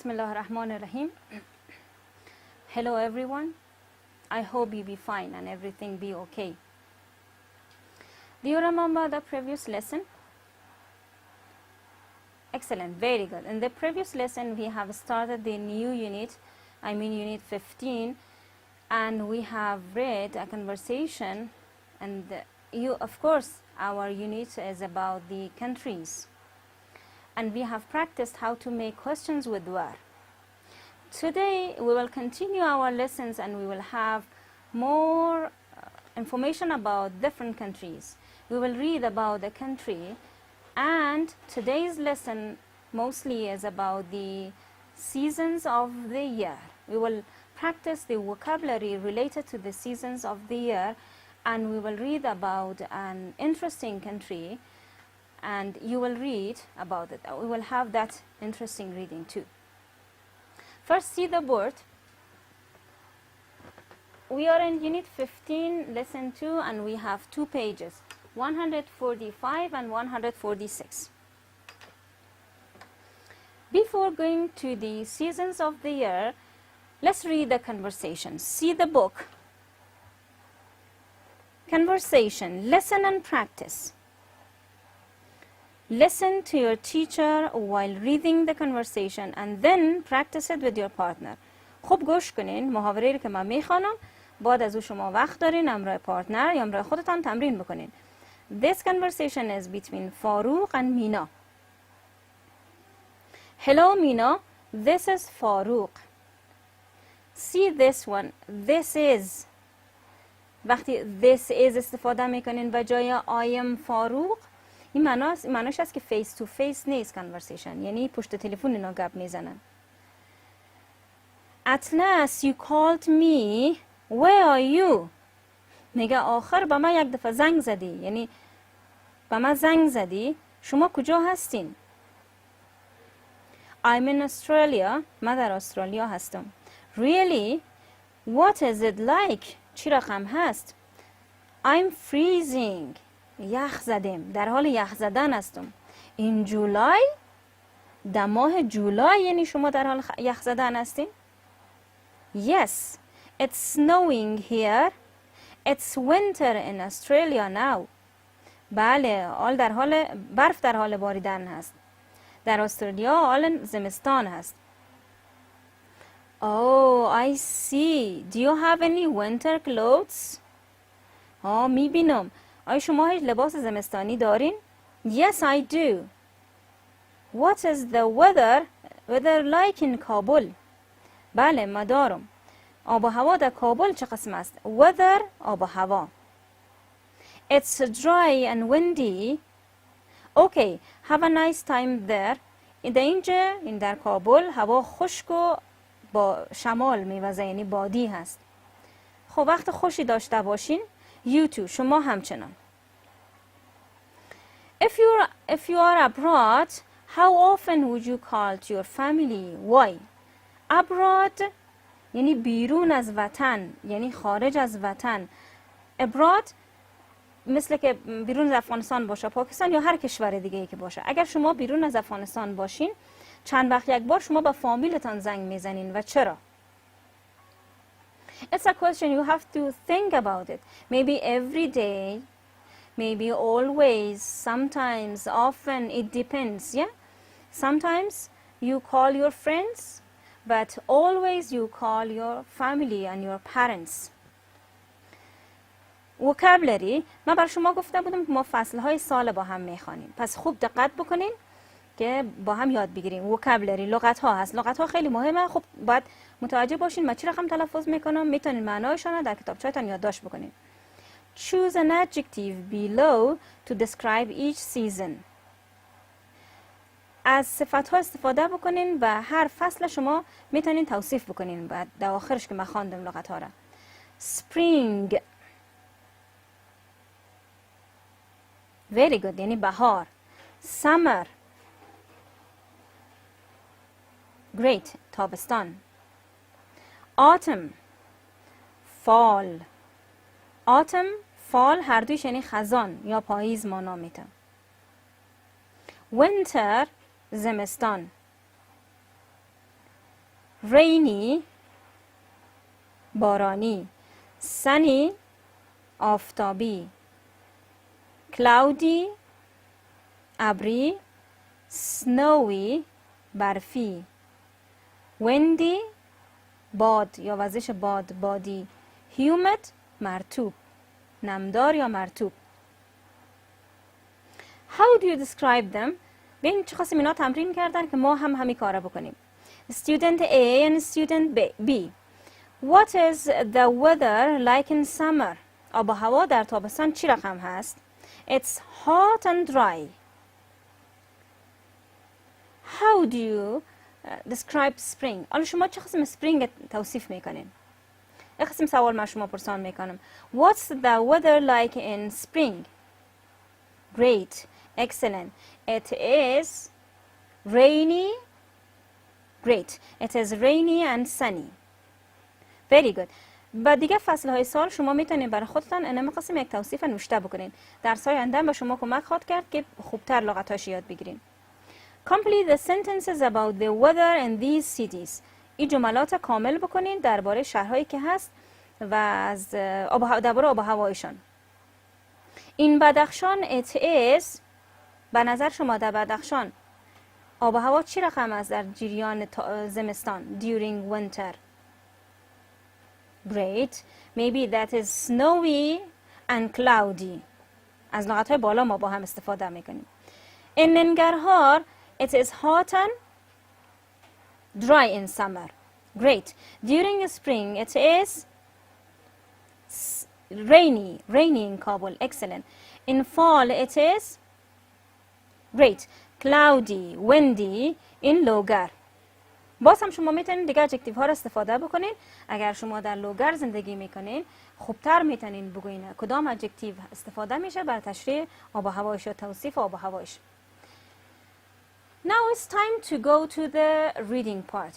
Bismillah ar-Rahman ar-Rahim. Hello everyone. I hope you be fine and everything be okay. Do you remember the previous lesson? Excellent, very good. In the previous lesson we have started the new unit, unit 15, and we have read a conversation, and of course our unit is about the countries, and we have practiced how to make questions with where. Today we will continue our lessons and we will have more information about different countries. We will read about the country, and today's lesson mostly is about the seasons of the year. We will practice the vocabulary related to the seasons of the year, and we will read about an interesting country, and you will read about it. We will have that interesting reading too. First, see the board. We are in unit 15, lesson 2, and we have 2 pages, 145 and 146. Before going to the seasons of the year, let's read the conversation. See the book. Conversation, listen and practice. Listen to your teacher while reading the conversation and then practice it with your partner. خوب گوش کنین محاوره رو که من میخوانم، بعد از او شما وقت دارین همراه پارتنر یا همراه خودتان تمرین بکنین. This conversation is between Farooq and Mina. Hello Mina, this is Farooq. See this one, this is. وقتی this is استفاده میکنین و جای I am Farooq، این معناش است که فیس تو فیس نیست conversation، یعنی پشت تلفن اینا گپ میزنن. At last you called me, where are you؟ میگه آخر با من یک دفعه زنگ زدی، یعنی با من زنگ زدی، شما کجا هستین؟ I'm in Australia، من در استرالیا هستم. Really? What is it like؟ چی رقم هست؟ I'm freezing، یخ زدم، در حال یخ زدن هستم. In July، در ماه جولای یعنی شما در حال یخ زدن هستین؟ Yes, it's snowing here. It's winter in Australia now. بله، برف در حال باریدن هست. در استرالیا حال زمستان هست. Oh, I see. Do you have any winter clothes؟ میبینم. آیا شما هیچ لباس زمستانی دارین؟ Yes, I do. What is the weather like in Kabul؟ بله، ما دارم. آب و هوا در کابل چه قسم است؟ Weather، آب و هوا. It's dry and windy. Okay, have a nice time there. این در کابل هوا خشک و با شمال میوزه، یعنی بادی هست. خب وقت خوشی داشته باشین. You too، شما همچنان. If you are abroad, how often would you call to your family? Why؟ abroad یعنی بیرون از وطن، یعنی خارج از وطن. abroad مثل که بیرون از افغانستان باشه، پاکستان یا هر کشور دیگه ای که باشه. اگر شما بیرون از افغانستان باشین، چند وقت یک بار شما به فامیلتان زنگ میزنین و چرا؟ It's a question you have to think about it. Maybe every day, maybe always, sometimes, often, it depends, yeah? Sometimes you call your friends, but always you call your family and your parents. vocabulary من بر شما گفته بودم که ما فصلهای سال با هم میخوانیم، پس خوب دقت بکنین که با هم یاد بگیریم. vocabulary لغت ها هست، لغت ها خیلی مهمه. خب باید متوجه باشین من چی رقم تلفظ میکنم، میتونین معنایشان در کتابچه‌تان یادداشت بکنین. Choose an adjective below to describe each season. از صفت ها استفاده بکنین و هر فصل شما میتونین توصیف بکنین بعد در آخرش که من خواندم لغت ها را. Spring، very good، یعنی بهار. Summer، great، تابستان. Autumn، fall. Autumn، fall هر دویش یعنی خزان یا پاییز مانا میتن. Winter، زمستان. rainy بارانی، sunny آفتابی، cloudy ابری، snowy برفی، windy باد یا وزش بادی، humid مرطوب، نمدار یا مرطوب. How do you describe them؟ ببین چه خواستیم اینا تمرین کردن که ما هم همین کارا بکنیم. Student A and student B. What is the weather like in summer؟ آب و هوا در تابستان چی رقم هست؟ It's hot and dry. How do you describe spring؟ حالا شما چه قسم spring توصیف میکنین؟ یک قسم سوال من شما پرسان میکنم. What's the weather like in spring؟ Great. Excellent. It is rainy. Great. It is rainy and sunny. Very good. با دیگه فصلهای سال شما میتونید برای خودتان انم قسم یک توصیف نوشته بکنین. درس های آینده به شما کمک خواهد کرد که خوبتر لغتاش یاد بگیرین. Complete the sentences about the weather in these cities. این جملات کامل بکنین درباره شهرهایی که هست و از درباره آب و هوایشان. این بدخشان it is. به نظر شما در بدخشان آب و هوا چی رقم است در جریان زمستان during winter؟ Great. Maybe that is snowy and cloudy. از لغت‌های بالا ما با هم استفاده میکنیم. In ننگرهار it is hot and dry in summer. Great. During spring it is rainy in Kabul. Excellent. In fall it is great, cloudy, windy in لوگر. باز هم شما میتونید دیگه ادجکتیو ها رو استفاده بکنین. اگر شما در لوگر زندگی میکنین خوبتر میتونین بگوین کدام ادجکتیو استفاده میشه برای تشریح آب و هوایش و توصیف آب و هوایش. Now it's time to go to the reading part.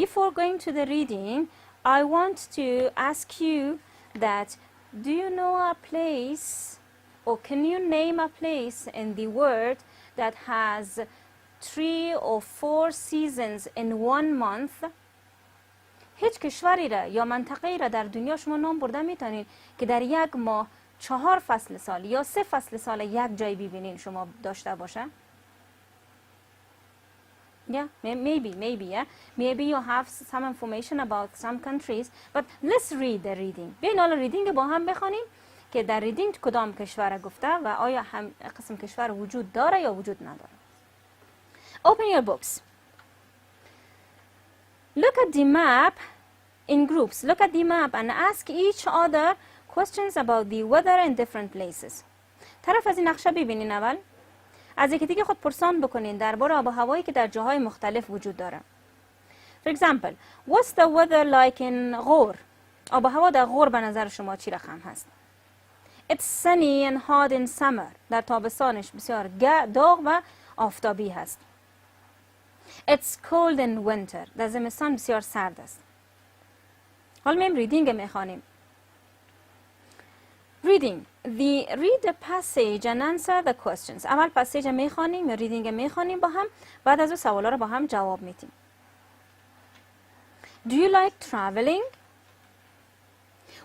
Before going to the reading, I want to ask you that do you know a place or can you name a place in the world that has 3 or 4 seasons in one month؟ هیچ کشوری را یا منطقه‌ای را در دنیا شما نام برده میتونید که در یک ماه 4 فصل سال یا 3 فصل سال یک جای ببینین شما داشته باشه؟ Yeah, maybe, yeah. Maybe you have some information about some countries, but let's read the reading. بیاین حالا ریدینگ با هم بخونیم که در ریدینگ کدام کشور گفته و آیا هم قسم کشور وجود داره یا وجود نداره. Open your books. Look at the map in groups. Look at the map and ask each other questions about the weather in different places. طرف از این نقشه ببینین اول. از یکی دیگه خود پرسان بکنین درباره آب و هوایی که در جاهای مختلف وجود داره. For example, what's the weather like in غور؟ آب و هوا در غور به نظر شما چی رقم هست؟ It's sunny and hot in summer. در تابستانش بسیار داغ و آفتابی هست. It's cold in winter. در زمستان بسیار سرد است. حالا میم ریدینگ میخوانیم. Reading. Read the passage and answer the questions. اول پسیج میخوانیم یا ریدینگ میخوانیم با هم، بعد از اون سوالا رو با هم جواب میدیم. Do you like traveling?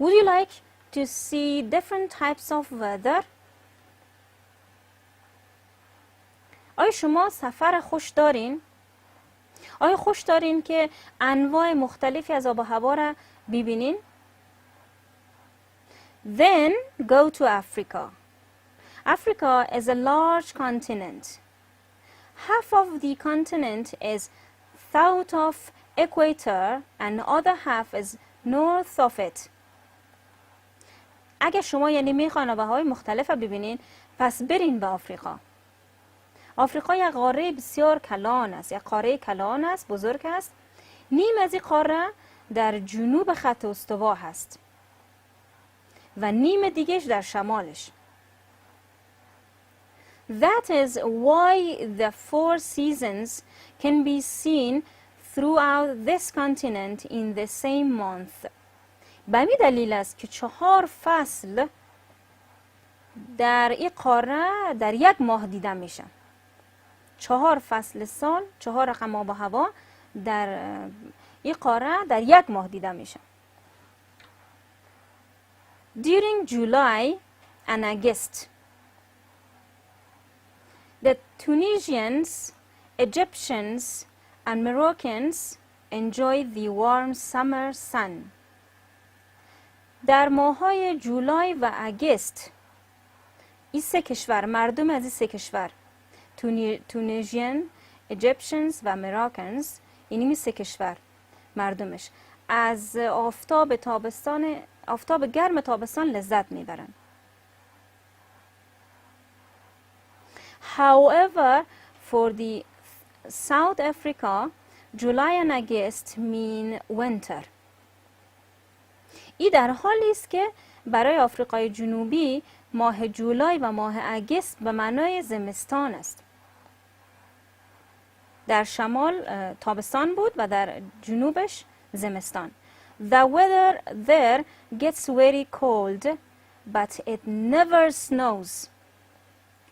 Would you like to see different types of weather? آیا شما سفر خوش دارین؟ آیا خوش دارین که انواع مختلفی از آب و هوا را ببینین؟ Then go to Africa. Africa is a large continent. Half of the continent is south of equator and the other half is north of it. اگه شما یعنی میخواین آب و هوای مختلف ببینین پس برین به آفریقا. آفریقا یک قاره بسیار کلان است، یک قاره کلان است، بزرگ است. نیم از این قاره در جنوب خط استوا هست و نیم دیگهش در شمالش. That is why the 4 seasons can be seen throughout this continent in the same month. به همین دلیل است که 4 فصل در این قاره در یک ماه دیده میشه. 4 فصل سال، 4 رقم آب و هوا در این قاره در یک ماه دیده میشه. During July and August, the Tunisians, Egyptians and Moroccans enjoy the warm summer sun. در ماه‌های جولای و اگست این سه کشور، مردم از این سه کشور، تونیژین، ایجیپشنز و مراکنز، این سه کشور مردمش از آفتاب گرم تابستان لذت میبرن. However, for the South Africa, July and August mean winter. این در حالی است که برای آفریقای جنوبی ماه جولای و ماه اگست به معنای زمستان است. در شمال تابستان بود و در جنوبش زمستان. The weather there gets very cold, but it never snows.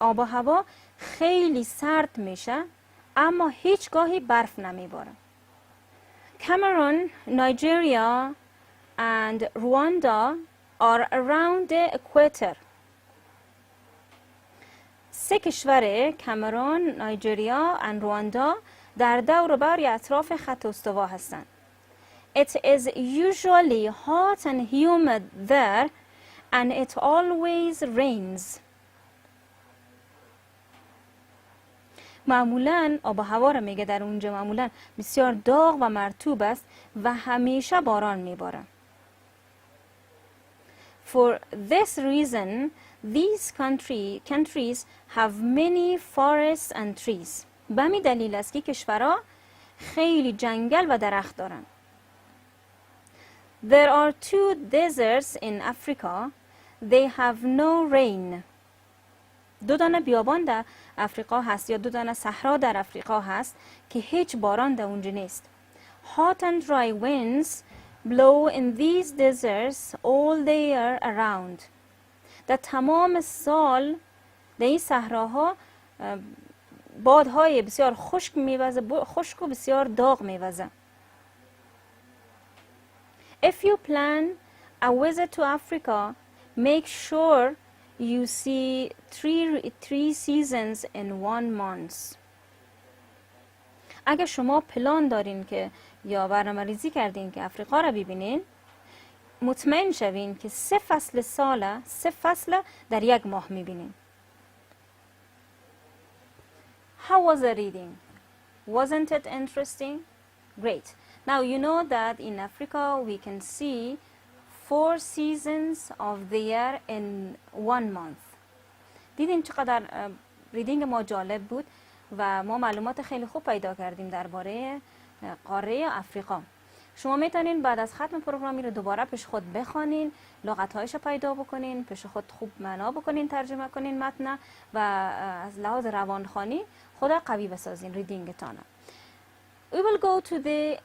آب و هوا خیلی سرد میشه اما هیچگاهی برف نمیباره. Cameroon, Nigeria and Rwanda are around the equator. سه کشور کامرون، نایجریا و رواندا در دور و بر اطراف خط استوا هستند. It is usually hot and humid there and it always rains. معمولاً آب و هوا را میگه در اونجا معمولاً بسیار داغ و مرطوب است و همیشه باران میباره. For this reason, these countries have many forests and trees. به همین دلیل است که کشورها خیلی جنگل و درخت دارن. There are two deserts in Africa. They have no rain. دو دانه بیابان در افریقا هست یا دو دانه صحرا در افریقا هست که هیچ باران در اونجا نیست. Hot and dry winds blow in these deserts all the year around. در تمام سال در این صحراها بادهای بسیار خشک و بسیار داغ میوزه. If you plan a visit to Africa, make sure you see three seasons in 1 month. اگه شما پلان دارین که یا برنامه‌ریزی کردین که افریقا را ببینین، مطمئن شوین که 3 فصل در 1 ماه میبینین. How was the reading? Wasn't it interesting? Great. Now you know that in Africa we can see 4 seasons of the year in 1 month. دیدین چقدر ریدینگ ما جالب بود و ما معلومات خیلی خوب پیدا کردیم درباره قاره آفریقا. شما میتونین بعد از ختم پروگرامی رو دوباره پیش خود بخوانین، لغت‌هایش رو پیدا بکنین، پیش خود خوب معنا بکنین، ترجمه کنین متن و از لحاظ روانخوانی خود قوی بسازین ریدینگتان. We will go to the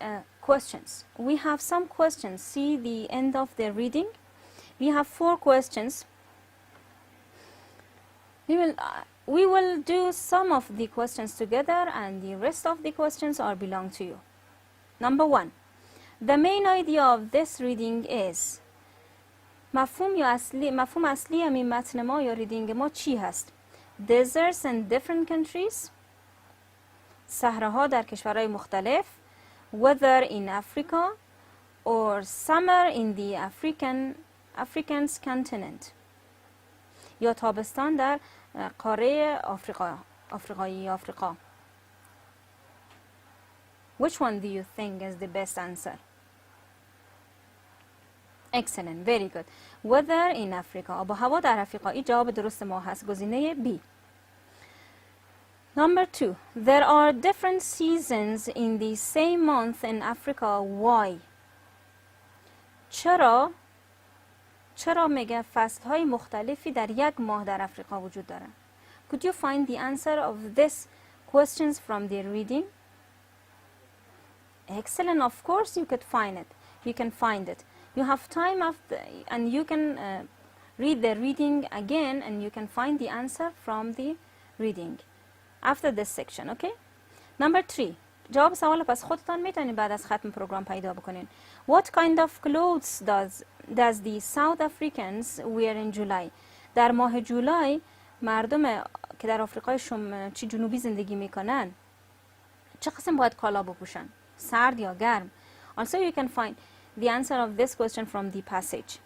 questions. We have some questions. See the end of the reading. We have 4 questions. We will do some of the questions together and the rest of the questions are belong to you. Number 1. The main idea of this reading is مفهوم اصلی همین متن ما یا ریدینگ ما چی هست؟ Deserts in different countries. صحراها در کشورهای مختلف. Weather in Africa or summer in the African's continent. یا تابستان در قاره آفریقا. Which one do you think is the best answer? Excellent, very good. Weather in Africa. آب و هوا در آفریقا. این جواب درست ما هست. گزینه B. Number 2. There are different seasons in the same month in Africa. Why? چرا میگه فصل‌های مختلفی در 1 ماه در آفریقا وجود داره؟ Could you find the answer of these questions from the reading? Excellent, of course you could find it. You can find it. You have time after, and you can read the reading again and you can find the answer from the reading after this section, okay? Number 3. جواب سوال پس خودتان میتونید بعد از ختم پروگرام پیدا بکنین. What kind of clothes does the South Africans wear in July؟ در ماه جولای مردم که در آفریقای چی جنوبی زندگی میکنن چه قسم باید کالا بپوشن؟ سرد یا گرم؟ Also you can find the answer of this question from the passage.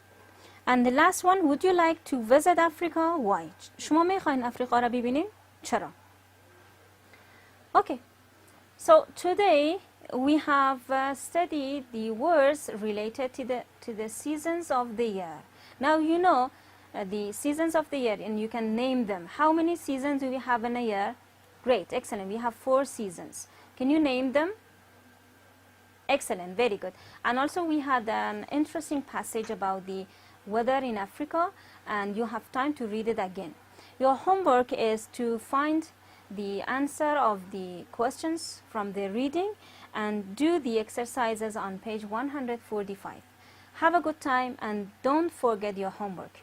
And the last one, would you like to visit Africa? Why؟ شما میخواین افریقا را ببینین؟ چرا؟ Okay. So today we have studied the words related to the seasons of the year. Now you know the seasons of the year and you can name them. How many seasons do we have in a year? Great, excellent. We have 4 seasons. Can you name them? Excellent, very good. And also we had an interesting passage about the weather in Africa, and you have time to read it again. Your homework is to find the answer of the questions from the reading and do the exercises on page 145. Have a good time and don't forget your homework.